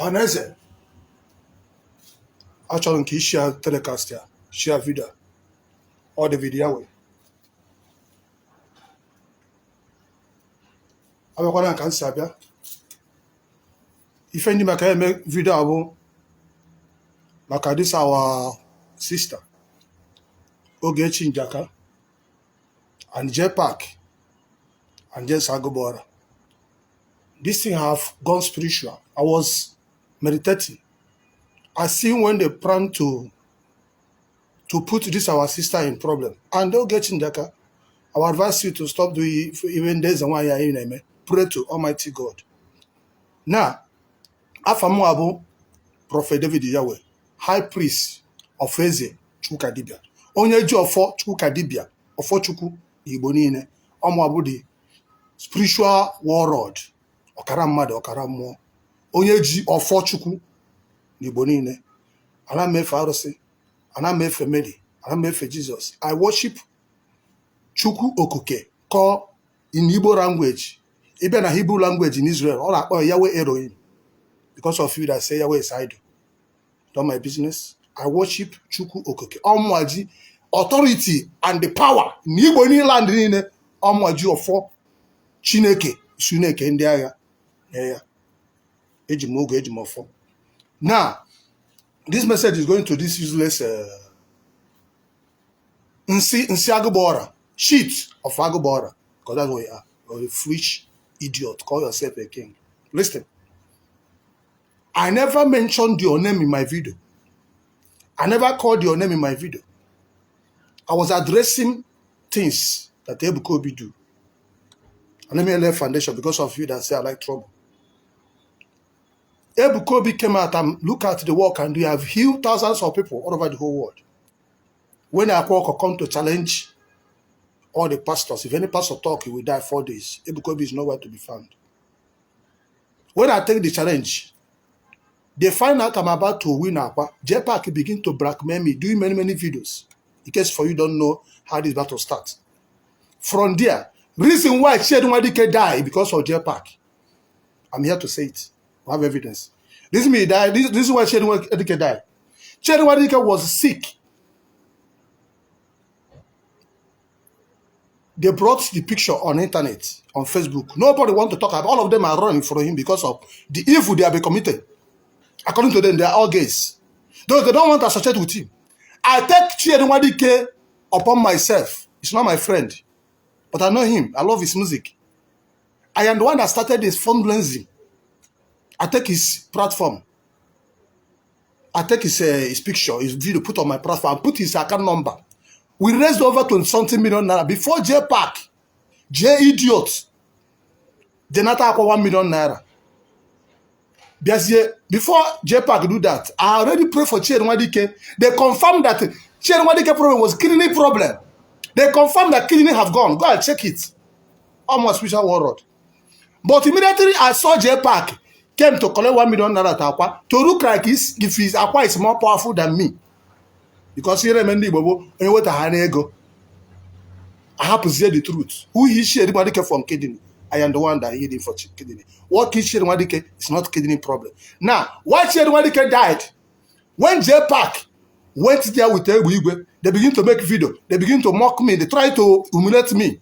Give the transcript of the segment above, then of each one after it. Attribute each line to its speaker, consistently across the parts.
Speaker 1: Honestly, actually, can share telecast here, share video, or the video way. I'm going to answer. If any make video abo, like this our sister, Ogechi Njaka, and Jpac, and just Agobora. This thing have gone spiritual. I was meditating. I seen when they plan to put this our sister in problem. And Ogechi Njaka, I would advise you to stop doing even days and why you're in. Pray to Almighty God. Now, Afamu Abu, Prophet David Yahweh, High Priest of Eze, Chuka Dibia. Onye ji ofo Chuka Dibia, ofo Chuku, Igbo niile. Omu Abu the spiritual warlord. Ọkara mmadụ, ọkara mmụọ. Onye ji ofo Chuku, Igbo niile. Ana m efe arụsị, ana m efe Mary, ana m efe Jesus. I worship Chukwu Okuke, called in Igbo language. Even a Hebrew language in Israel, all I Yahweh Elohim. Because of you that say Yahweh is idol. Not my business. I worship Chukwu Okeke. Omwaji, authority and the power. Igbo ni land ni omwaji ofo Chineke, Suneke ndi agha. Yeah. Ejimogo, ejimofo. Now, this message is going to this useless Nsi Agobora, cheat of Agobora, because that's what you are. You're a foolish idiot. Call yourself a king. Listen. I never mentioned your name in my video. I never called your name in my video. I was addressing things that Ebukobi do. And let me lay foundation because of you that say I like trouble. Ebukobi came out and look at the work and we have healed thousands of people all over the whole world. When Akwa come to challenge all the pastors, if any pastor talk, he will die 4 days. Ebukobi is nowhere to be found. When I take the challenge, they find out I'm about to win Akwa. Jpac begin to blackmail me, doing many videos. In case for you don't know how this battle starts. From there, reason why Chedunwadike died because of Jpac. I'm here to say it. I have evidence. This is me died. This is why Chedunwadike died. Chedunwadike was sick. They brought the picture on internet, on Facebook. Nobody want to talk about. All of them are running for him because of the evil they have been committed. According to them, they are all gays. Though they don't want to associate with him. I take Chedunwadike upon myself. He's not my friend. But I know him. I love his music. I am the one that started this fundraising. I take his platform. I take his picture, his video, put on my platform, put his account number. We raised over 20-something million naira. Before Jpac, J-Idiot, Denata Akwa 1 million naira. Before Jpac do that, I already prayed for Chedunwadike. They confirmed that Chedunwadike problem was kidney problem. They confirmed that kidney have gone. Go and check it. Almost spiritual world. But immediately I saw Jpac came to collect 1 million naira at Akwa to look like if his Akwa is more powerful than me. Because here I have to say the truth. Who is Chedunwadike from kidney? I am the one that hid him for kidney. What is Chedunwadike is not kidney problem. Now, why Chedunwadike died? When Jpac went there with Igwe, they begin to make video. They begin to mock me. They try to humiliate me.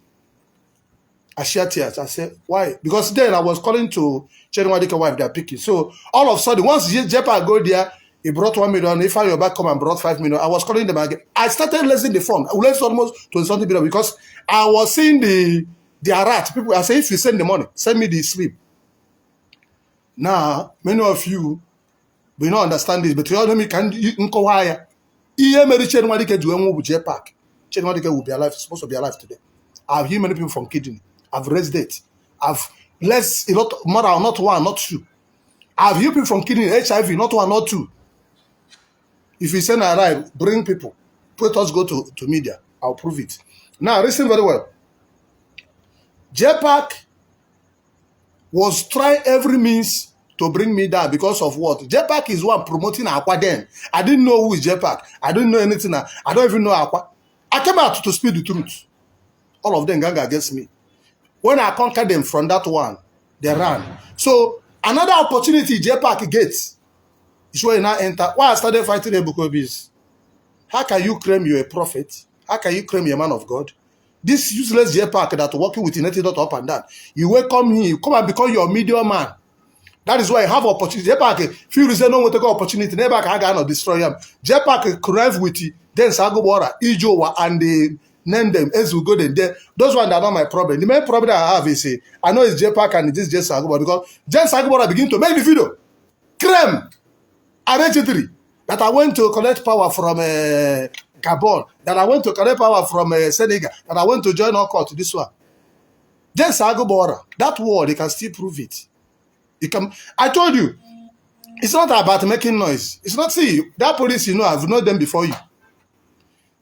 Speaker 1: I shed tears. I said, why? Because then I was calling to Chedunwadike wife, they are picking. So all of a sudden, once Jpac go there, he brought 1 million. If I back come and brought 5 million, I was calling them again. I started raising the fund. I raised almost 20-something million because I was seeing the alert. People, I say, if you send the money, send me the slip. Now, many of you will not understand this, but you know me, can you inquire? Chedunwadike will be alive, supposed to be alive today. I've healed many people from kidney. I've raised it. I've blessed a lot more, not one, not two. I've healed people from kidney, HIV, not one, not two. If you send a ride, bring people. Let us go to media. I'll prove it. Now, listen very well. Jpac was trying every means to bring me down because of what? Jpac is one promoting Akwa then. I didn't know who is Jpac. I didn't know anything. I don't even know Akwa. I came out to speak the truth. All of them gang against me. When I conquered them from that one, they ran. So Another opportunity Jpac gets is where you now enter. Why I started fighting Ebukobis? How can you claim you're a prophet? How can you claim you're a man of God? This useless Jpac that working with United up and down. You welcome him, you come and become your media man. That is why you have opportunity. Jpac, few reasons no one take opportunity. Never can not destroy him. Jpac connive with then Sagobora, Ijowa, and they name them as we go there. Those ones are not my problem. The main problem I have is I know it's Jpac and it is just Sagobora because Jen Sagobora begin to make the video. Creme, allegedly, that I went to collect power from Gabon, that I went to collect power from Senegal, that I went to join our court to this one. Jen Sagobora, that word, they can still prove it. I told you, it's not about making noise. It's not, see, that police, you know, I've known them before you.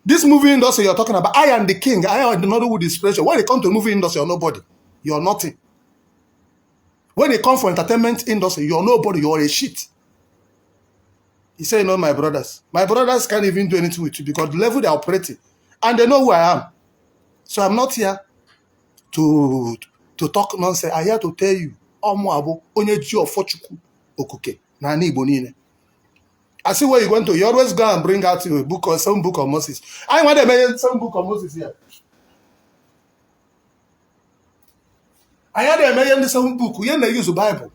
Speaker 1: This movie industry you're talking about, I am the king. I am the Nollywood inspiration. When it comes to movie industry, you're nobody. You're nothing. When it comes for entertainment industry, you're nobody. You're a shit. He said, you know, my brothers can't even do anything with you because the level they're operating, and they know who I am. So I'm not here to talk nonsense. I'm here to tell you, Ogechi Okeke Njaka na Igbo niile. I see where you're going to. You always go and bring out a book or some book of Moses. I want to mention some book of Moses here. I had to mention some book. You use the Bible.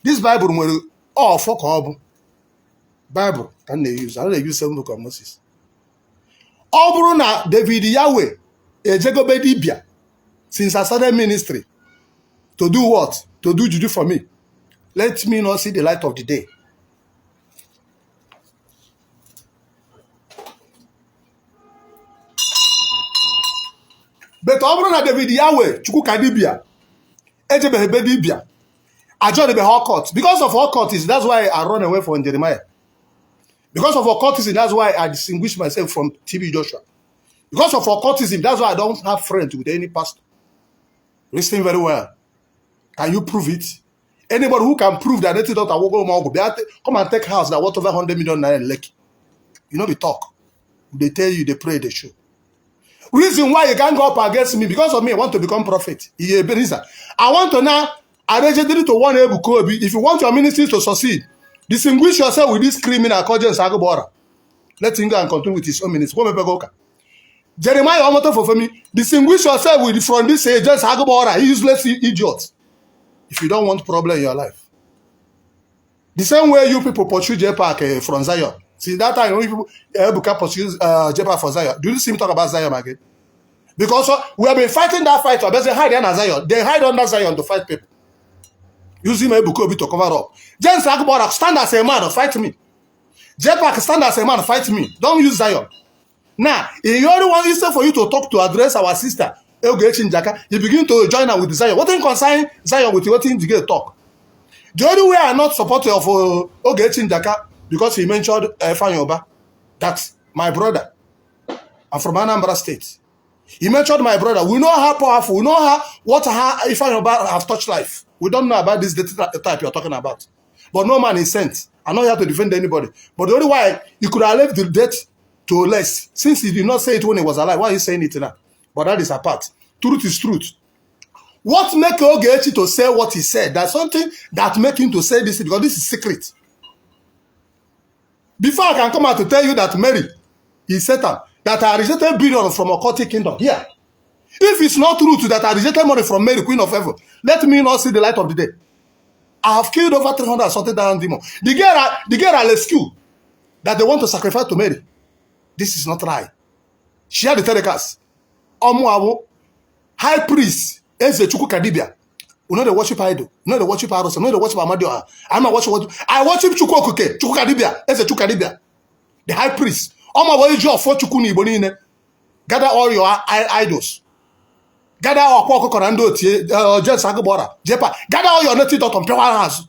Speaker 1: This Bible will fuck up. Bible can they use? I don't use some book of Moses. Obruna David Yahweh Ejegobe Dibia. Since I started ministry, to do what? To do juju for me. Let me not see the light of the day. But Obruna David Yahweh Chukwuka Dibia Ejebebe Dibia. I joined the Hawkot. Because of Hawkot, that's why I run away from Jeremiah. Because of occultism, that's why I distinguish myself from TB Joshua. Because of occultism, that's why I don't have friends with any pastor. Listen very well. Can you prove it? Anybody who can prove that they come and take house that worth over 100 million naira in Lekki. You know the talk. They tell you, they pray, they show. Reason why you can't go up against me, because of me, I want to become prophet. I want to now arrange it to one Ebukobi. If you want your ministry to succeed, distinguish yourself with this criminal called Sagobora. Let him go and continue with his own ministry. Jeremiah Omoto for me. Distinguish yourself with from this just Sagobora, useless idiot. If you don't want problem in your life. The same way you people pursue Jpac from Zion. See that time when people pursue Jpac for Zion. Do you see me talk about Zion again? Because we have been fighting that fight. They hide under Zion. They hide under Zion to fight people. Using my Bukobi to cover up. James Sagobora, stand as a man, fight me. Jpac, stand as a man, fight me. Don't use Zion. Now, if you only want instead for you to talk to address our sister, Ogechi Njaka, you begin to join her with Zion. What in concern Zion with what in to get talk? The only way I'm not supporter of Ogechi Njaka because he mentioned Fanyoba. That's my brother. I'm from Anambra State. He mentioned my brother. We know how powerful. We know how Fanyoba have touched life. We don't know about this type you're talking about. But no man is sent. I'm not here to defend anybody. But the only way he could have left the death to less. Since he did not say it when he was alive, why are you saying it now? But that is apart. Truth is truth. What make Ogechi to say what he said? That's something that make him to say this because this is secret. Before I can come out to tell you that Mary is Satan, that I rejected billion from occultic kingdom. Here. If it's not true that I rejected money from Mary, Queen of Heaven, let me not see the light of the day. I have killed over 300 something thousand demons. The girl are rescue that they want to sacrifice to Mary. This is not right. She had the telecast. High priest, Eze Chukwuka Dibia. You know they worship idol. You know they worship Aros. You know they worship Amadio. I'm not worship what I worship Chukwuka Dibia. Eze Chukwuka Dibia. The high priest. For Chukuni. Gather all your idols. Gather all Akwa Sagobora, Jpac. Gather all your native dot on Pure House.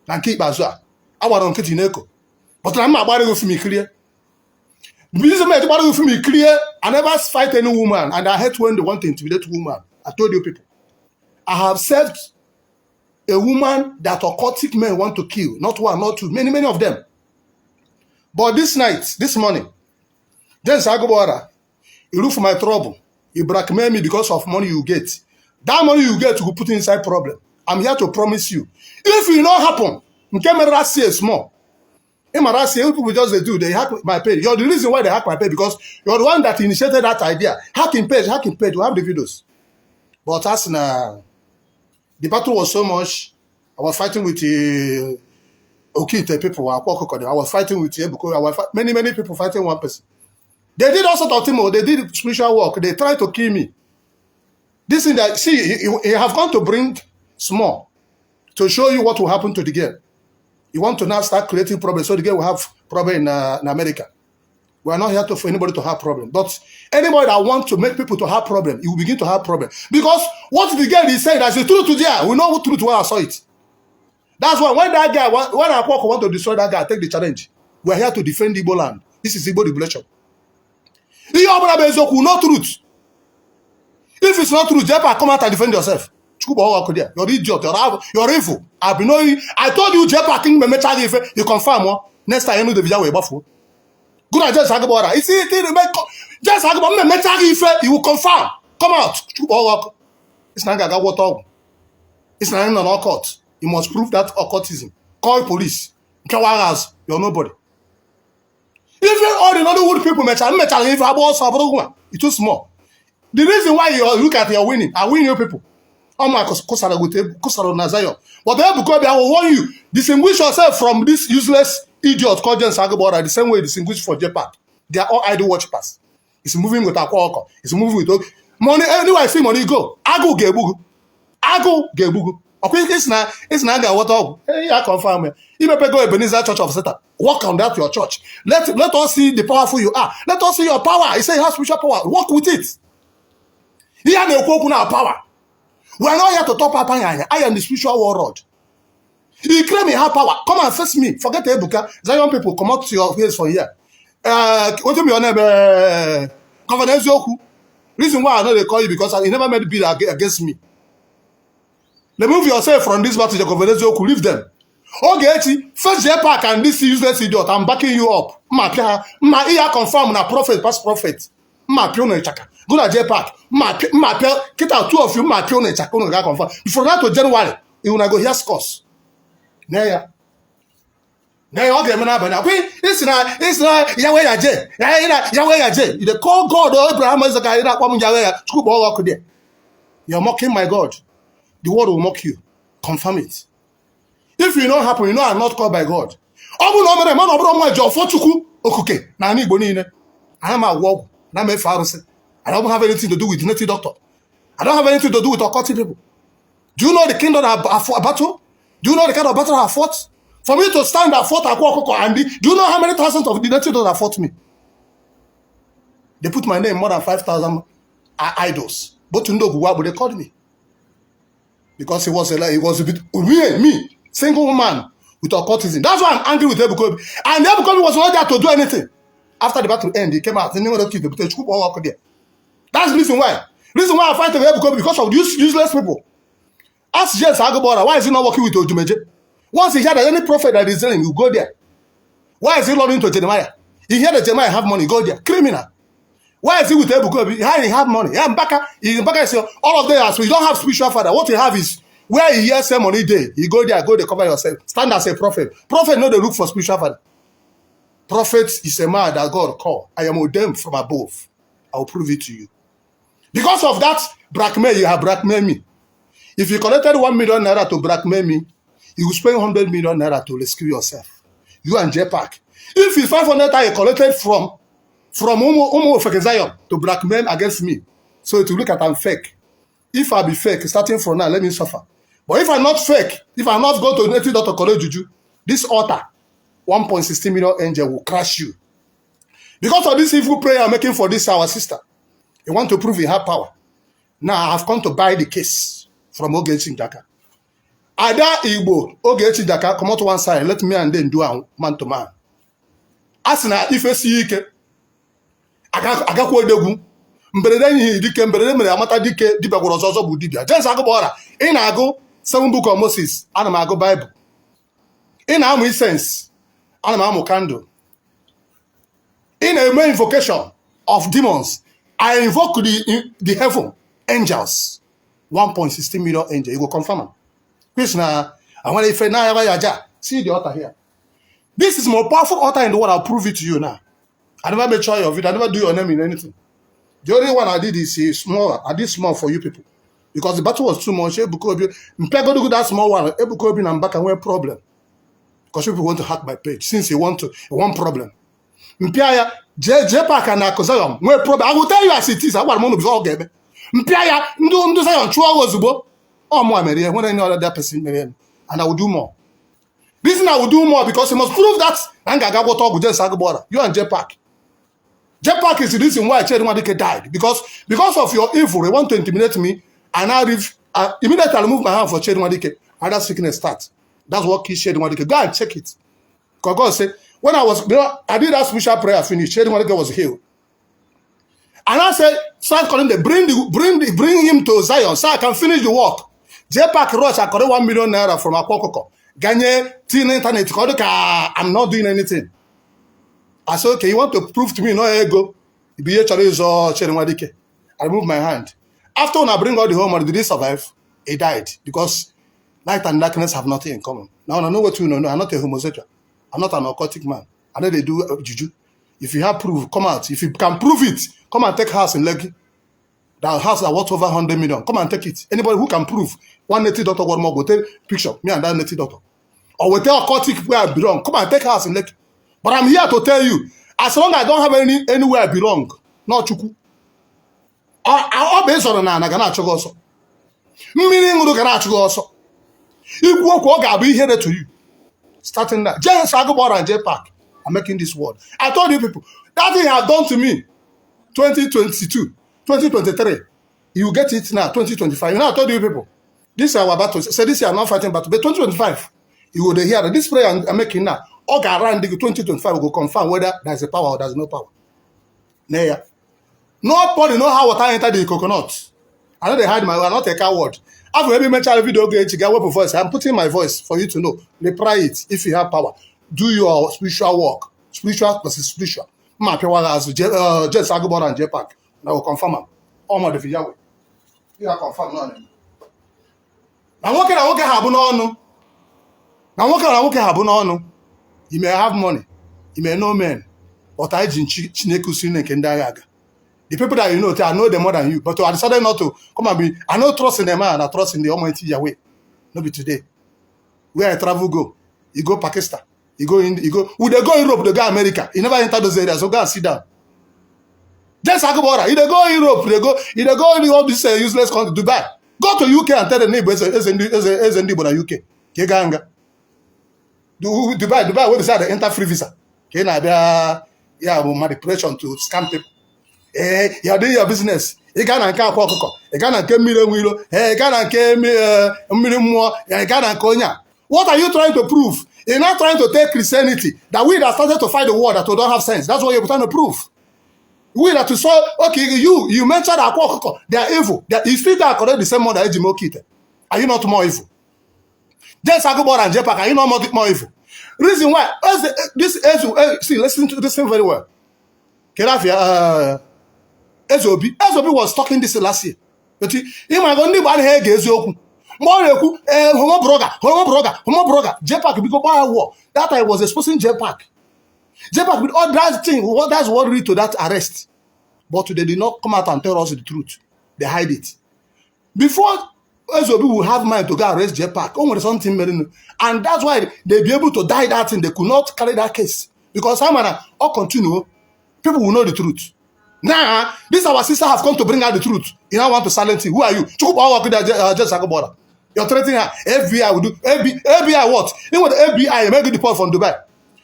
Speaker 1: And keep Bazua. I want to get in echo. But I'm not about to go for me clear. The reason I want to go for me clear, I never fight any woman, and I hate when they want to intimidate woman. I told you people. I have served a woman that occultic men want to kill. Not one, not two, many of them. But this night, this morning, James Sagobora, you look for my trouble. You blackmail me because of money you get. That money you get, you put inside problem. I'm here to promise you. If it not happen, say small. People just they hack my page. You're the reason why they hack my page because you're the one that initiated that idea. Hacking page. We have the videos. But as the battle was so much, I was fighting with the Okite people. I was fighting with many people fighting one person. They did all sorts of things. They did spiritual work. They tried to kill me. This thing that he have gone to bring small to show you what will happen to the girl. You want to now start creating problems so the girl will have problem in America. We are not here for anybody to have problem. But anybody that wants to make people to have problem, you will begin to have problem. Because what the girl is saying, that's the truth today. We know what truth when I saw it. That's why when that guy, when Akwa want to destroy that guy, take the challenge. We are here to defend Igbo land. This is Igbo liberation. No truth. If it's not true, Jpac, come out and defend yourself. You're idiot. You're evil. I told you Jpac you confirm. Next time you know the video will buff. Good at just Agabora. You see, just Agabora, you will confirm. Come out. It's not a water. It's not an occult. You must prove that occultism. Call police. You're nobody. Even all the Nollywood people, it's too small. The reason why you look at your winning, I win you people. Oh my Kusaro Nazayo. Whatever because I will warn you, distinguish yourself from this useless idiot called Jen Sagabora the same way distinguished for Jpac. They are all idol worshippers. It's moving with Akwa. It's moving with money. Anyway, I see money go. Ago gebugu. Okay, it's not what up. Hey, I confirm it. You may go Ebenezer Church of Satan. Work on that your church. Let us see the powerful you are. Let us see your power. He said you have spiritual power. Work with it. He had no power. We are not here to talk about I am the spiritual warlord. He claim he have power. Come and face me. Forget the Ebuka. Zion people come up to your face for here. What do you mean? Governor Zoku. Reason why I know they call you because he never made bid against me. Remove yourself from this battle. Governor Zoku. Leave them. Ogechi, first Jpac and this useless idiot. I'm backing you up. My ear confirm na prophet, past prophet. Ma pion chaka. Go to Jpac. Get out two of you. Ma pion chaka. Confirm. Before that to January, you will go hear scores. Neya. Okay, it's not Yahweh Yaje. Yahweh Yaje. The call God or Abraham is a guy that come Yahweh. You're mocking my God. The word will mock you. Confirm it. If you know happen, you know I'm not called by God. Okay, I am a walk. I don't have anything to do with native doctor. I don't have anything to do with occultic people. Do you know the kingdom I battle? Do you know the kind of battle I fought? For me to stand and fought Akwa and do you know how many thousands of the native doctors fought me? They put my name more than 5,000 idols. But to know who they called me. Because he was a bit me. Single woman with occultism. That's why I'm angry with Ebukobi. And Ebukobi was not there to do anything. After the battle ended, he came out. That's the reason why. Reason why I fight Ebukobi because of these useless people. Ask James Agabora, why is he not working with Ojumeje? Once he heard that any prophet that is telling you, go there. Why is he not into Jeremiah? He heard that Jeremiah have money, go there. Criminal. Why is he with Ebukobi? He have money. He back all of them. So you don't have spiritual father. What you have is where he hears some money day, you go there, cover yourself. Stand as a prophet. Prophet know they look for spiritual father. Prophet is a man that God called. I am ordained from above. I will prove it to you. Because of that blackmail, you have blackmailed me. If you collected 1 million naira to blackmail me, you will spend 100 million naira to rescue yourself. You and Jpac. If it's 500 you collected from Umu Zion to blackmail against me, so to look at I'm fake. If I be fake, starting from now, let me suffer. But if I'm not fake, if I'm not going to native doctor college juju, this altar, 1.16 million angel will crush you. Because of this evil prayer I'm making for this our sister, you want to prove you have power. Now I have come to buy the case from Ogechi Njaka. Ada Igbo, Ogechi Njaka, come out to one side, let me and then do a man to man. Asina if you see ike, agakwo degu. Mberede ihe dike mberede mere amata dike dibia gworo ọzọ bụ dibia. James Agabora, ị na-agụ 7 book of Moses, ana m agụ Bible. Ị na-amụ incense, ana m amụ candle. Ị na-eme invocation of demons. I invoke the heaven angels. 1.16 million angels. You go confirm. Peace now. I want if now see the altar here. This is the most powerful altar in the world. I'll prove it to you now. I never made sure of it. I never do your name in anything. The only one I did is small. I did small for you people. Because the battle was too much. That small one, and back and went problem. Because people want to hack my page. Since you want problem. Mpiaya, Jpac and Akwa, no problem. I will tell you as it is. I want to be all game. Mpiaya, do Zion, 2 hours ago. Oh, more, Mary, when I know that person, and I will do more. Reason I will do more because you must prove that. You and Jpac. Jpac is the reason why Chedi Nwadike died. Because of your evil, they want to intimidate me. And I immediately remove my hand for Chedi Nwadike. And that sickness starts. That's what killed Chedi Nwadike. Go and check it. Because God said, when I did that special prayer finish, Chedi Nwadike was healed. And I said, start calling them, bring him to Zion so I can finish the work. Jpac rush, I collect 1 million naira from Akwa. Ganye, teen internet, I'm not doing anything. I said, okay, you want to prove to me, no ego. I removed my hand. After when I bring all the home, did he survive? He died because light and darkness have nothing in common. Now I know what you know. I'm not a homosexual. I'm not an occultic man. I know they do juju. If you have proof, come out. If you can prove it, come and take house in Lekki. That house are worth over 100 million. Come and take it. Anybody who can prove one native doctor, one more, go take picture. Me and that native doctor. Or we tell occultic where I belong. Come and take house in Lekki. But I'm here to tell you, as long as I don't have anywhere I belong, not chuku. I'll based on an agana chogoso. Meaning Rugana chogoso. If work I'll be here to you. Starting that. Just Agobor and Jpac are making this word. I told you people, that thing have done to me 2022, 2023. You get it now, 2025. You know, I told you people, this is our battle. Say this year I'm not fighting battle, but 2025, you will hear that this prayer I'm making now. All around the 2025 will confirm whether there's a power or there's no power. Neya. Nobody know how water entered the coconut. I know they hide my word, I'm not a coward. I've maybe mentioned a video to get weapon voice. I'm putting my voice for you to know. Reply it if you have power. Do your spiritual work. Spiritual versus spiritual. Ma pewa as just Agobor and Jpac. I will confirm them. All my the Yahweh. You are confirmed none. Now what can I have no? Now what can I have no? You may have money, you may know men, but I didn't The people that you know, I know them more than you, but I decided not to come and be. I know trust in the man, I trust in the Almighty Yahweh. Not be today. Where I travel go, you go Pakistan, you go in, you go. Would they go Europe? They go America. You never enter those areas, so go and sit down. Just Akwa. If they go Europe, they go in all this useless country, Dubai. Go to UK and tell the neighbors as in UK. Keganga. Dubai, where they enter free visa. Okay, now there manipulation to scam people. You are doing your business. You can't get okuko. You can't get million. You can't get million more. You can't konya. What are you trying to prove? You're not trying to take Christianity that we that started to fight the war that we don't have sense. That's what you're trying to prove. We that to saw okay. You mentioned okuko. They are evil. You still are correct the same one that Ejimokite. Are you not more evil? Just Agobor and Jpac, are you not more evil? Reason why listen very well. Ezobi was talking this last year. But he might only one hair Gezoku. More homo broga. Jpac because by a war. That I was exposing Jpac. Jpac with all that thing, that's what lead to that arrest. But they did not come out and tell us the truth. They hide it. Before Ezobi will have mind to go arrest Jpac, something, and that's why they be able to die that thing. They could not carry that case. Because all continue, people will know the truth. Now, this our sister have come to bring out the truth. You now want to silence him. Who are you? Just Akwa. You're threatening her. FBI will do. FBI what? You want the FBI make you deport from Dubai.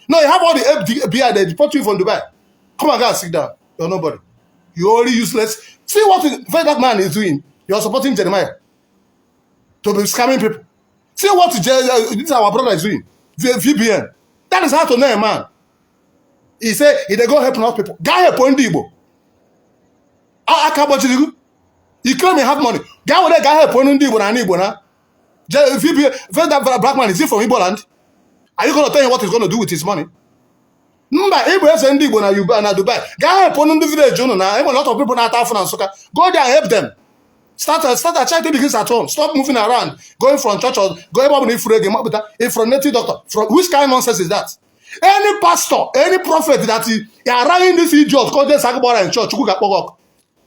Speaker 1: No, you have all the FBI, they deport you from Dubai. Come on, guys, sit down. You're nobody. You're only useless. See what that man is doing. You're supporting Jeremiah to be scamming people. See what this our brother is doing. VBN. That is how to know a man. He said, he they go help enough people. Guy help on Igbo. You claim you have money. Guy with that guy help on Igbo and Igbo now. That black man, is he from Igbo land? Are you going to tell him what he's going to do with his money? Igbo has Igbo na Dubai. Guy help on the village, now. A lot of people now and Soka. Go there and help them. Start charity begins at home. Stop moving around, going from church or going from native doctor. From which kind of nonsense is that? Any pastor, any prophet that is around this idiot called Sagbara in church,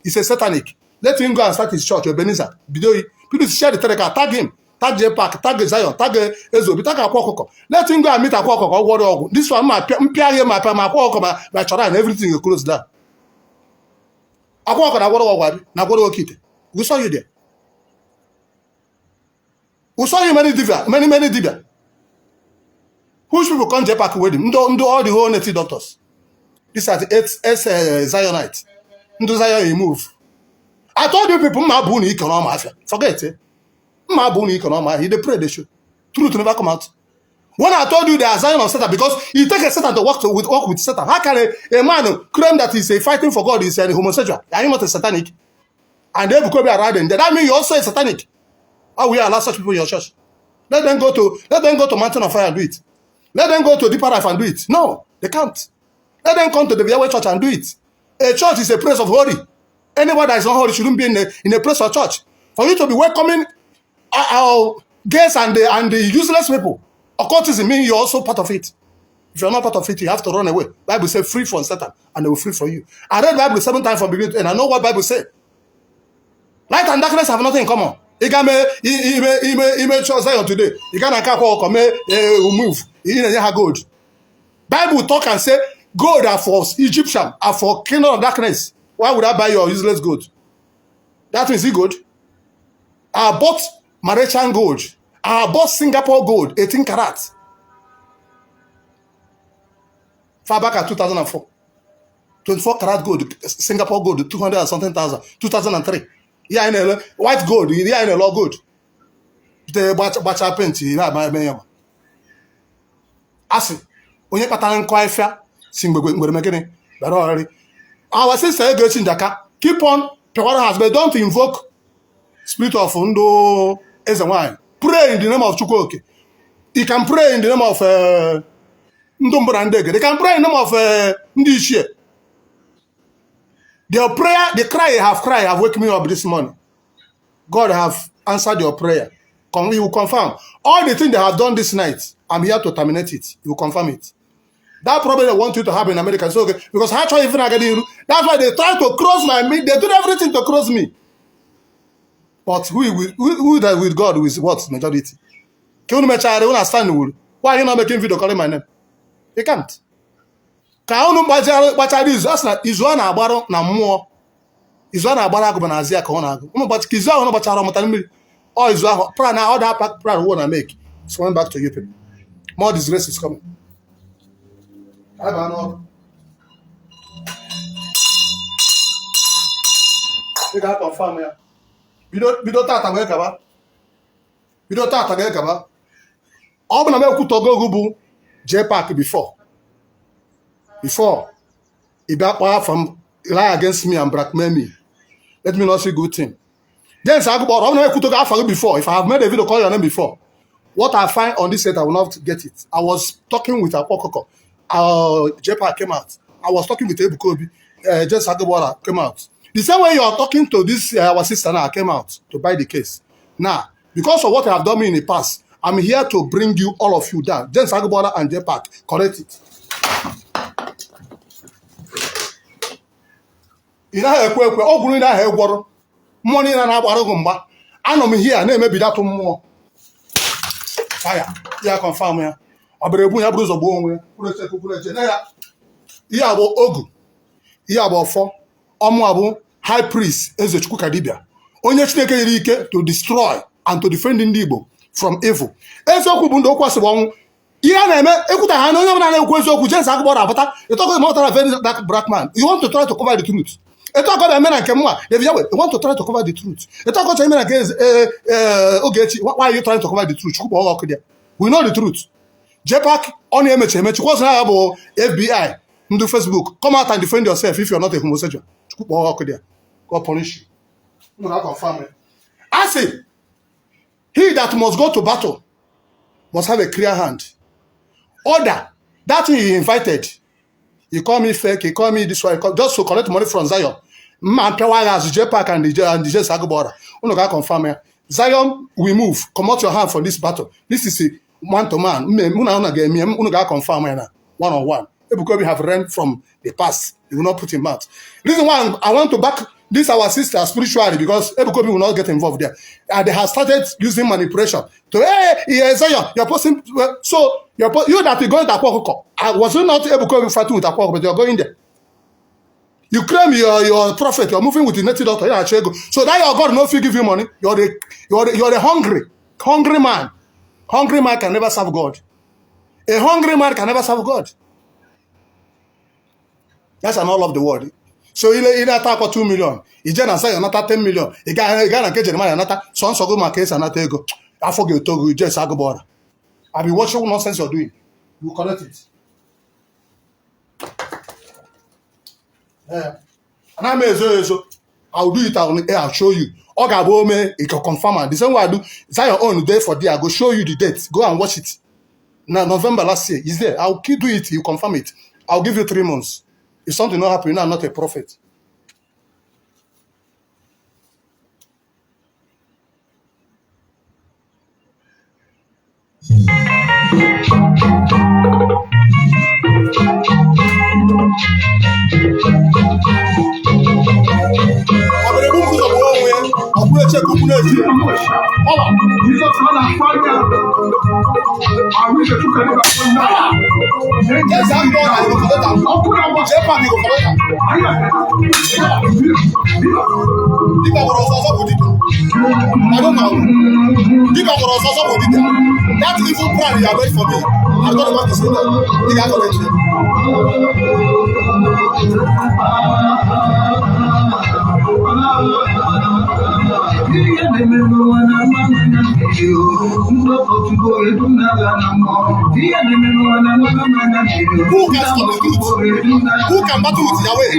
Speaker 1: is a satanic. Let him go and start his church. Ebenezer, people share the telegram, tag him, tag Jpac, tag Zion, tag Ezobi, tag Akwa. Let him go and meet Akwa. This one, my Akwa, my chara, and everything you close down. Akwa, we saw you there. We saw you many divya. Which people come Jpac with him? Do all the whole native doctors. These are the eight Zionites. Do Zion you move. I told you people, forget it. They pray they should. Truth never come out. When I told you they are Zion of Satan, because you take a Satan to work with Satan. How can a man claim that he's fighting for God is a homosexual? Are you not a satanic? And they become around them. That means you're also a satanic. How will you allow such people in your church? Let them go to Mountain of Fire and do it. Let them go to Deeper Life and do it. No, they can't. Let them come to the Yahweh church and do it. A church is a place of holy. Anybody that is not holy shouldn't be in a place of church. For you to be welcoming our gays and the useless people, occultism means you're also part of it. If you're not part of it, you have to run away. Bible says free from Satan, and they will free from you. I read the Bible 7 times from beginning to end. I know what Bible says. Light and darkness have nothing in common. He made sure Zion today. He can't move. He have gold. Bible talk and say gold are for Egyptian, are for kingdom of darkness. Why would I buy your useless gold? That means he gold. I bought Mauritian gold. I bought Singapore gold, 18 carats. Far back at 2004. 24 karat gold, Singapore gold, 200 and something thousand, 2003. Yeah, in a white gold, yeah, in a law gold. The batcha paint, yeah, my Asi, when you pattern quite fair, sing with making but already. Our sister Ogechi Njaka, keep on, but don't invoke spirit of Undo as a wine. Pray in the name of Chukoke. You can pray in the name of Ndumbrandege. They can pray in the name of Ndishie. Their prayer, the cry you have cried, have woken me up this morning. God have answered your prayer. He will confirm. All the things they have done this night, I'm here to terminate it. He will confirm it. That problem they want you to have in America. So, okay, because how try even again, that's why they try to cross me. They do everything to cross me. But who that with God is what majority? Can you understand? Why are you not making video calling my name? You can't. Ka unu gbachara izu asị na izu a na-agbara na mmụọ izu a na-agbara agụ bụ na azịa ka ọ na-agụ unu gbachi izu ahụ gbachara ọmụtara mmiri ọ izu ahụ plan na all that plan we wanna make it's coming back to you people. More disgrace is coming. Ị ga-confirm ya bido tata wee gaba ọ bụ na m ekwutogo ogu bụ Jpac before he back from lie against me and blackmail me. Let me not say good thing. Then I go before. If I have made a video call your name before, what I find on this set, I will not get it. I was talking with Akwa. Jpac came out. I was talking with Ebukobi. Just Agabora came out. The same way you are talking to this our sister now came out to buy the case. Now, because of what I have done in the past, I'm here to bring you all of you down. James Agabora and Jpac, correct it. Ị naghị ekwe ọ gwụrụ ị naghị egwọrọ mmụọ niile na-agbara gị mgba anọ m here na-emebi datụ mmụọ fire ya confirm ya ọ bụrụ ebu ya bụrụ ụzọ gbuo onwe ya kwuru eche na ya ihe abụ ogu ihe abụ ọfọ ọmụ abụ high priest eze Chukwu ka dibịa onye Chineke nyere ike to destroy and to defend ndị Igbo from evil. Eziokwu bụ ndị okwu asị bụ ọnwụ ihe a na-eme ekwuta ha na onye ọbụla na-ekwu eziokwu James Akwa abata ịtọkọ ma ọtara very dark black man. You want to try to cover the truth. You want to try to cover the truth. Ogechi, why are you trying to cover the truth? We know the truth. Jpac on FBI, do Facebook. Come out and defend yourself if you're not a homosexual. God punish you. I say, he that must go to battle must have a clear hand. Order. That thing he invited. He call me fake, he call me this way, just to collect money from Zion. Man Pewagas, Jpac and the Sagbora. Uno ga confirm ya. Zion, we move. Come out your hand for this battle. This is a man to man. Uno ga confirm ya one on one. Because we have learned from the past. You will not put him out. Reason why I want to back this our sister spiritually because Ebukobi will not get involved there. They have started using manipulation to Zion, you're posting so you that you going to Akwa. I was not Ebukobi fighting with Akwa, but you're going there. You claim you're a prophet, you're moving with the native doctor. Yeah, so that your God no fit give you money. You're the hungry man. Hungry man can never serve God. A hungry man can never serve God. That's an all of the world. So he attack 2 million. He just say another 10 million. He got na ke Jeremiah another son so go market another ego. I forget to go just agobora. I be watching what nonsense you're doing. You correct it. Yeah. And I'm so I'll do it I'll show you. Ogabo me it can confirm. The same way I do. Is that your own day for day? I go show you the date. Go and watch it. Now November last year is there. I'll keep do it. You confirm it. I'll give you 3 months. If something not happen, I'm not a prophet. I don't know. That evil plan you have made for me, I'm not about to say that. Who can stop the truth? Who can battle with Yahweh?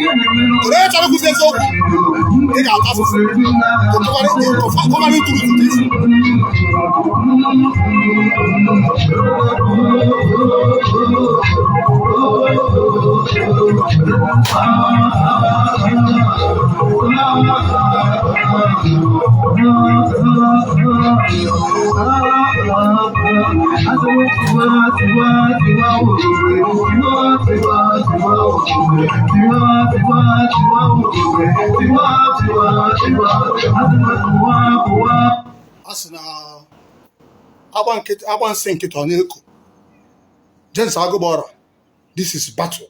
Speaker 1: This is battle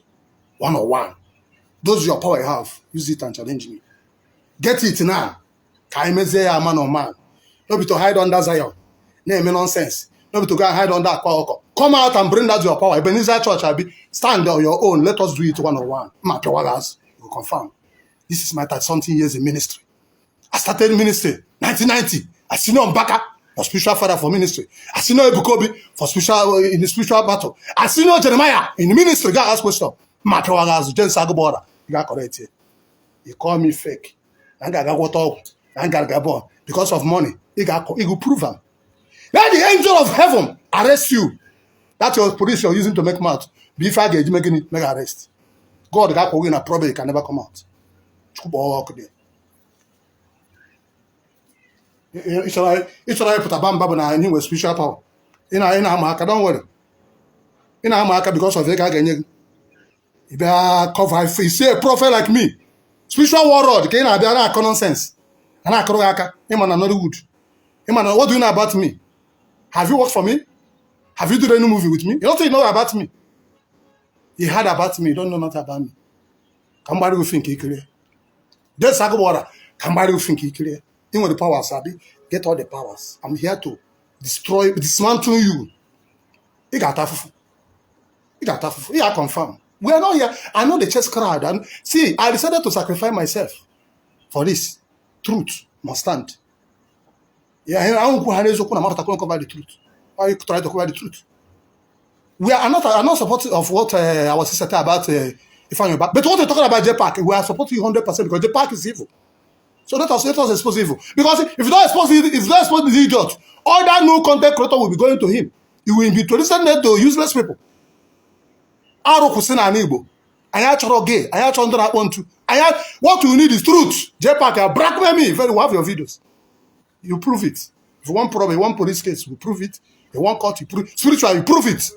Speaker 1: 101. Those your power you have, use it and challenge me. Get it now. Kaimeze man on man. No be to hide under Zion. No me nonsense. No be to go and hide under Akwa. Come out and bring that your power. Even inside church, I be stand on your own. Let us do it 101. You will confirm. This is my 30-something years in ministry. I started ministry 1990. I see no Mbaka for spiritual father for ministry. I see no Ebukobi for spiritual in the spiritual battle. I see no Jeremiah in the ministry. God ask question. You got correct here. You call me fake. Because of money. He will prove them. Let the angel of heaven arrest you. That's your police you're using to make mouth. Before I get making it, make arrest. God got in a problem, can never come out. It's all right put a bam bab and with spiritual power. In America, don't worry. In America, because of the you better cover. If you see a prophet like me, spiritual warlord, can I be a common sense? And I can't him and another wood. Him and what do you know about me? Have you worked for me? Have you done any movie with me? You don't know about me. You heard about me, you don't know nothing about me. Somebody will think he clear. There's a water. Somebody will think he clear. You know the powers, Abi. Get all the powers. I'm here to dismantle you. You got tough. You got tough. You are confirmed. We are not here. I know the chess crowd. And see, I decided to sacrifice myself for this. Truth must stand. Yeah, I don't cover the truth. Why you try to cover the truth? We are not supportive of what our sister said about if I'm back. But what you're talking about Jpac, we are supporting you 100% because Jpac is evil. So let us expose evil. Because if you don't expose the idiot, all that new content creator will be going to him. He will be listen to useless people. Aro kusina Igbo. Anya choro gay. Anya choro ndona want to. What you need is truth. Jpac, blackmail me. If you have your videos, you prove it. If you want problem, you want police case, you prove it. You want court, you prove spiritual, you prove it.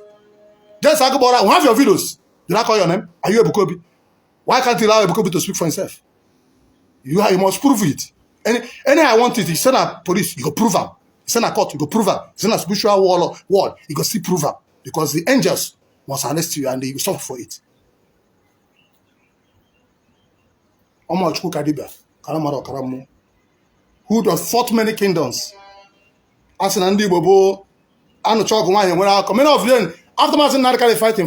Speaker 1: Just like about have your videos. Did I call your name? Are you Ebukobi? Why can't you allow Ebukobi to speak for himself? You must prove it. Any I want it, you send a police, you go prove them. You send a court, you go prove them. You send a spiritual word, you go still prove them. Because the angels must arrest you and they will suffer for it. Who does fought many kingdoms? As an Andy Bobo, and Chog wine, when I come in of them, after Martin Narcali fighting.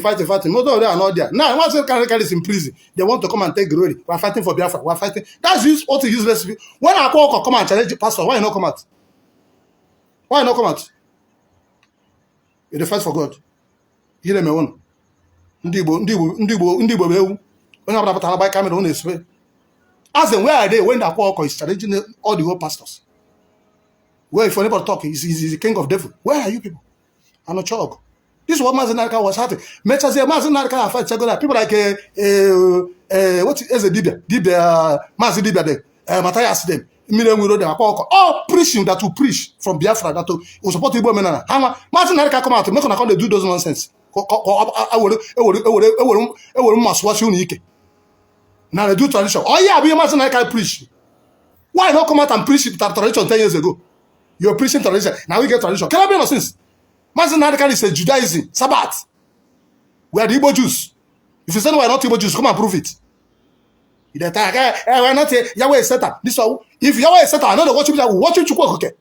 Speaker 1: Most of them are not there. Now, once Narcali is in prison, they want to come and take glory. We're fighting for Biafra. We're fighting. That's what useless. When Akwa come and challenge the pastor, why not come out? Why not come out? You fight for God. Hear them alone. Ndibo, when I'm about to buy camera on his way. Ask them, where are they when Akwa is challenging all the whole pastors? Where if anybody talk, he's the king of devil. Where are you people? I'm not Chog. This is what Mazin Narka was happening. Mazin Narka fight people like what is a Dibia, Mazin Dibia, Matthias them. All preaching that will preach from Biafra that will support Igbo men. Mazin Narka come out, make on account they do those nonsense. I will must watch you. Now they do tradition. Oh yeah, be Mazin Narka preach. Why not come out and preach tradition 10 years ago? You're preaching tradition. Now we get tradition. Can I be honest? Mazin Narka is a Judaism, Sabbath. We are the Igbo Jews. If you say no, we are not Igbo Jews, come and prove it. You attack, we are not Yahweh is Satan. This one, if Yahweh is Satan, I know the watch people watch you okay.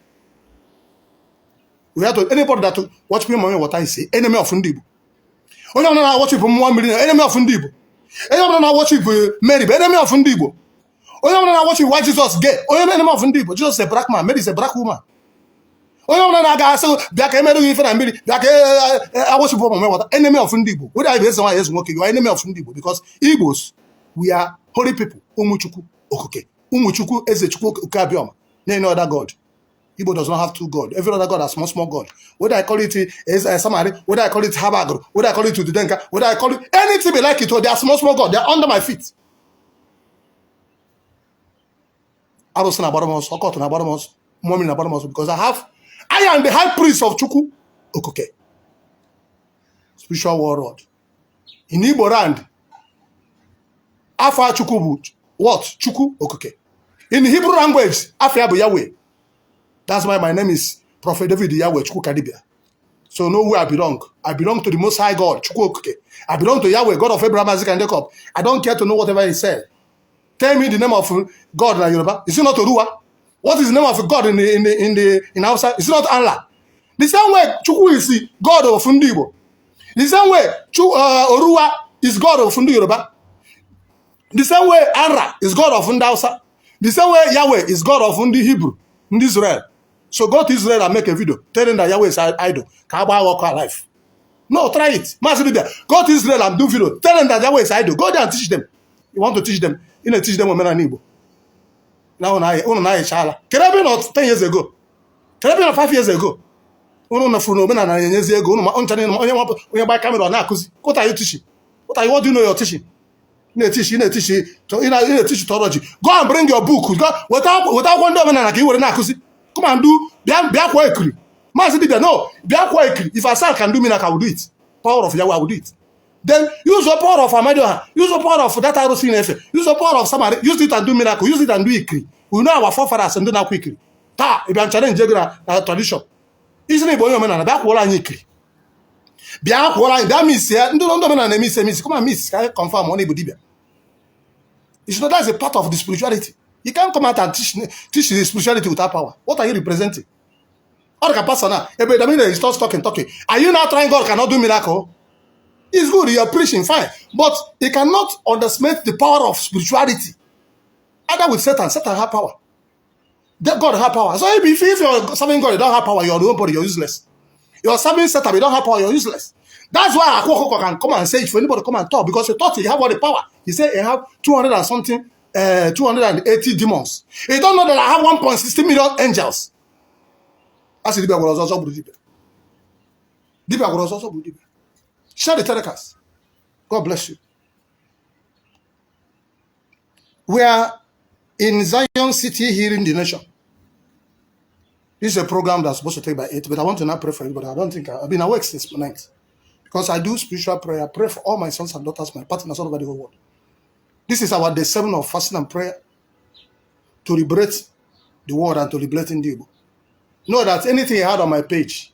Speaker 1: We have to anybody that watch me what I say, enemy of Ndibo. Only one watch people 1 million, enemy of Ndibo. Only one watch people Mary, enemy of Ndibo. Only one watch why Jesus gay, only enemy of Ndibo. Jesus is a black man, Mary is a black woman. Onye ọbụla na-aga bịa ka emerụ ife na mmiri bịa ka awụchipụ ụmụ nwata enemy of ndị Igbo whether ibe eze nwaanyị eze nwoke you are enemy of ndị Igbo because Igbos we are holy people ụmụchukwu okike ụmụchukwu eze chukwu oke abịọma na any other god. Igbo does not have two god. Every other god has small god. Whether I call it Samari, whether I call it Habagro, whether I call it Ududenka, whether I call it anything be like it, they are small god. They are under my feet. Arụsị na agbara m ọsọ, ọkọtụ na agbara m ọsọ, mmụọ mmiri na agbara m ọsọ because I am the high priest of Chukwu Okeke. Spiritual world. In Igbo land, Afa Chukwu bụ what? Chukwu Okeke. In Hebrew language, Afa bụ Yahweh. That's why my name is Prophet David Yahweh Chukwu Kadibia. So know where I belong. I belong to the Most High God, Chukwu Okeke. I belong to Yahweh, God of Abraham, Isaac, and Jacob. I don't care to know whatever he said. Tell me the name of God in Yoruba. Is it not Oruwa? What is the name of God in Hausa? It's not Allah. The same way Chukwu is the God of Ndi Igbo. The same way Oruwa is God of Ndi Yoruba. The same way Ara is God of Ndi Hausa. The same way Yahweh is God of Ndi Hebrew, Ndi Israel. So go to Israel and make a video telling that Yahweh is idol. Kaba walk life. No, try it. Go to Israel and do video telling that Yahweh is idol. Go there and teach them. You want to teach them? You know, teach them what men are Igbo. Now, Chala. Can I be not 10 years ago? Can I be not 5 years ago? What are you teaching? What do you know you're teaching? You teach theology. Go and bring your book. Go without one day. Come and do no. If a son can do me like I will do it. Power of Yahweh, I will do it. Then use the power of Amadio, use the power of that Arosin Efe, use the power of somebody, use it and do miracle, use it and do it. We know our forefathers and do now quickly. If you challenge tradition, isn't it? Boy, man, back wall and yikri. Biak wall and that means here, don't miss, come and miss, I confirm money, but it's not that's a part of the spirituality. You can't come out and teach the spirituality without power. What are you representing? Or the person now, he starts talking. Are you now trying God cannot do miracle? It's good, you're preaching, fine. But you cannot underestimate the power of spirituality. Either with Satan has power. God has power. So if you're serving God, you don't have power, you're nobody, you're useless. You're serving Satan, you don't have power, you're useless. That's why Akwa can come and say it for anybody to come and talk, because he thought he have all the power. He said he have 200 and something, 280 demons. He don't know that I have 1.60 million angels. That's the was also Buddha. Was also Buddha. Share the telecast. God bless you. We are in Zion City healing the nation. This is a program that's supposed to take by 8, but I want to now pray for you, but I don't think I've been awake since night. Because I do spiritual prayer. I pray for all my sons and daughters, my partners all over the whole world. This is our day 7 of fasting and prayer to liberate the world and to liberate in the Igbo. Know that anything you had on my page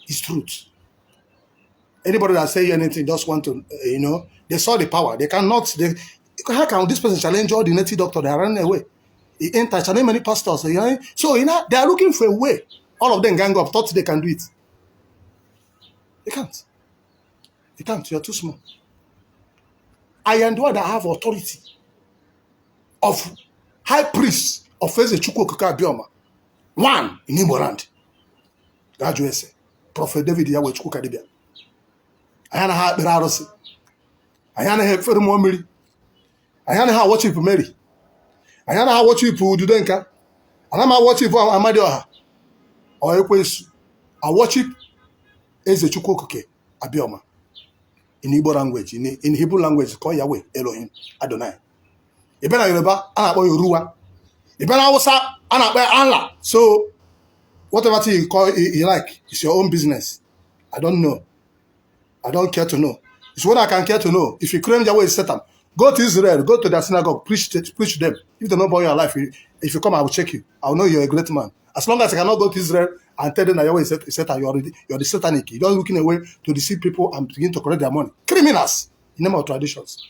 Speaker 1: is truth. Anybody that say anything just want to, they saw the power. They cannot, how can this person challenge all the native doctor? They are running away. He ain't challenge many pastors. So, they are looking for a way. All of them gang up, thought they can do it. They can't. They can't. You're too small. I am the one that have authority of high priest of Ogechi Okeke Njaka. One in Igbo land. That's USA. Prophet David Yahweh Chukwu Kadibia. I na ha akpere arụsị. Anyị anaghị efere mmụọ mmiri. Anyị anaghị worship Mary. Anyị anaghị worship Ududenka. Anaghị worship Amadioha. Or Ekwensu. I worship Ogechi Okeke Njaka. In Igbo language, in Hebrew language, call Yahweh Elohim Adonai. Ibena Yoruba, Anakpo Yoruba. Ibena Hausa, Anakpo Allah. So whatever thing you call you like, it's your own business. I don't know. I don't care to know. It's what I can care to know. If you claim Yahweh is Satan, go to Israel, go to their synagogue, preach to them. If they know about your life, if you come, I will check you. I will know you're a great man. As long as I cannot go to Israel and tell them that Yahweh is Satan, you're the satanic. You're just looking away to deceive people and begin to collect their money. Criminals in name of traditions.